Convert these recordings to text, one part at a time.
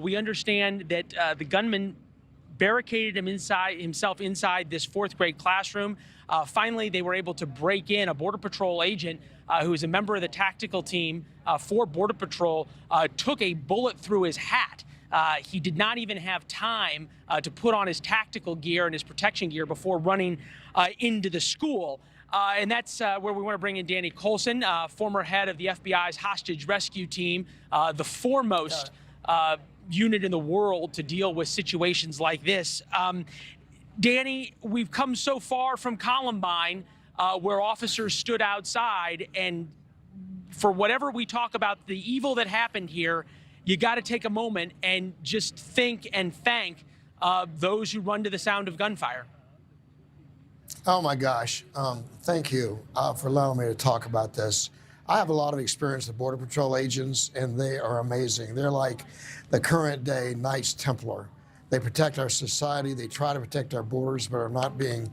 We understand that the gunman barricaded himself inside this fourth grade classroom. Finally, they were able to break in. A Border Patrol agent who is a member of the tactical team for Border Patrol took a bullet through his hat. He did not even have time to put on his tactical gear and his protection gear before running into the school. And that's where we want to bring in Danny Coulson, former head of the FBI's hostage rescue team, the foremost unit in the world to deal with situations like this. Danny, we've come so far from Columbine, where officers stood outside, and for whatever we talk about the evil that happened here, you got to take a moment and just think and thank those who run to the sound of gunfire. Oh my gosh, thank you for allowing me to talk about this. I have a lot of experience with Border Patrol agents, and they are amazing. They're like the current day Knights Templar. They protect our society, they try to protect our borders, but are not being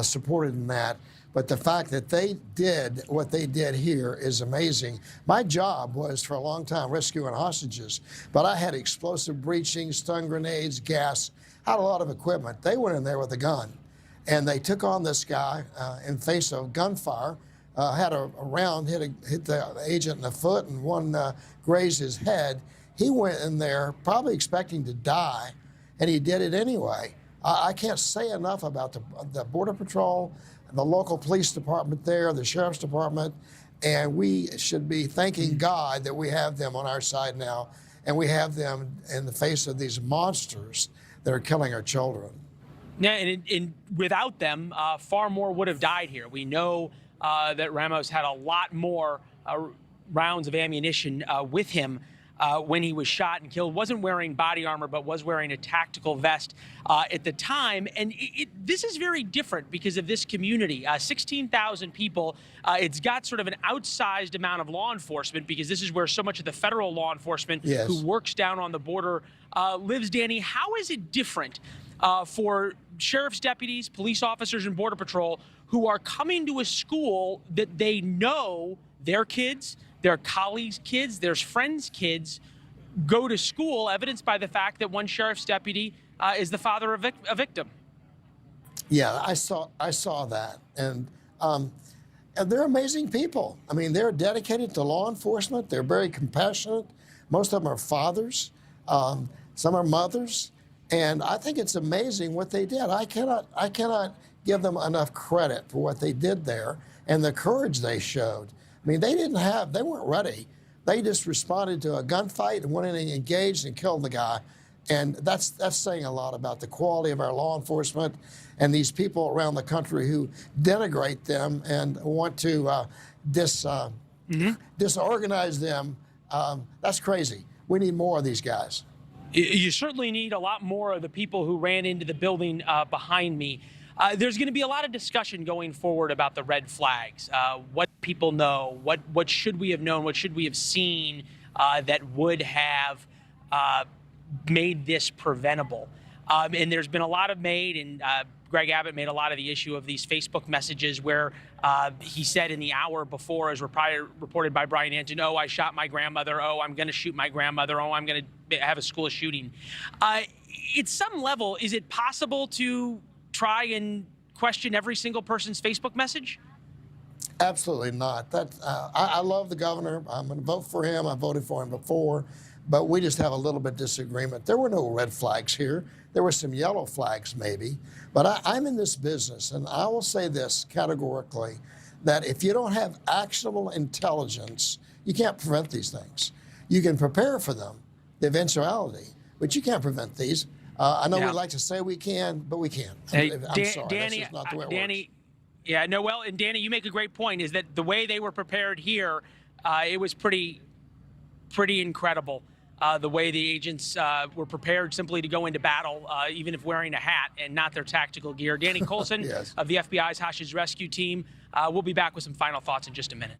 supported in that. But the fact that they did what they did here is amazing. My job was for a long time rescuing hostages, but I had explosive breaching, stun grenades, gas, had a lot of equipment. They went in there with a gun, and they took on this guy in face of gunfire. Had a round hit the agent in the foot, and one grazed his head. He went in there probably expecting to die, and he did it anyway. I can't say enough about the Border Patrol, the local police department there, the sheriff's department, and we should be thanking God that we have them on our side now, and we have them in the face of these monsters that are killing our children. Yeah, and without them, far more would have died here. We know that Ramos had a lot more rounds of ammunition with him when he was shot and killed. Wasn't wearing body armor, but was wearing a tactical vest at the time. And this is very different because of this community. 16,000 people. It's got sort of an outsized amount of law enforcement because this is where so much of the federal law enforcement who works down on the border lives. Danny, how is it different for sheriff's deputies, police officers, and Border Patrol who are coming to a school that they know their kids, their colleagues' kids, their friends' kids go to school, evidenced by the fact that one sheriff's deputy is the father of a victim? Yeah, I saw that, and they're amazing people. I mean, they're dedicated to law enforcement. They're very compassionate. Most of them are fathers. Some are mothers, and I think it's amazing what they did. I cannot give them enough credit for what they did there and the courage they showed. I mean, they weren't ready. They just responded to a gunfight and went in and engaged and killed the guy. And that's saying a lot about the quality of our law enforcement and these people around the country who denigrate them and want to disorganize them. That's crazy. We need more of these guys. You certainly need a lot more of the people who ran into the building behind me. There's going to be a lot of discussion going forward about the red flags, what people know, what should we have known, what should we have seen that would have made this preventable. And there's been a lot of made, and Greg Abbott made a lot of the issue of these Facebook messages where he said in the hour before, as reported by Brian Anton, oh, I shot my grandmother, oh, I'm going to shoot my grandmother, oh, I'm going to have a school shooting. At some level, is it possible to try and question every single person's Facebook message? Absolutely not. I love the governor. I'm going to vote for him. I voted for him before, but we just have a little bit of disagreement. There were no red flags here. There were some yellow flags maybe, but I'm in this business, and I will say this categorically, that if you don't have actionable intelligence, you can't prevent these things. You can prepare for them, the eventuality, but you can't prevent these. I know we like to say we can, but we can't. Hey, I'm sorry, Danny, that's just not the way it works. Yeah, no, well, and Danny, you make a great point, is that the way they were prepared here, it was pretty incredible. The way the agents were prepared simply to go into battle, even if wearing a hat and not their tactical gear. Danny Coulson of the FBI's hostage rescue team. We'll be back with some final thoughts in just a minute.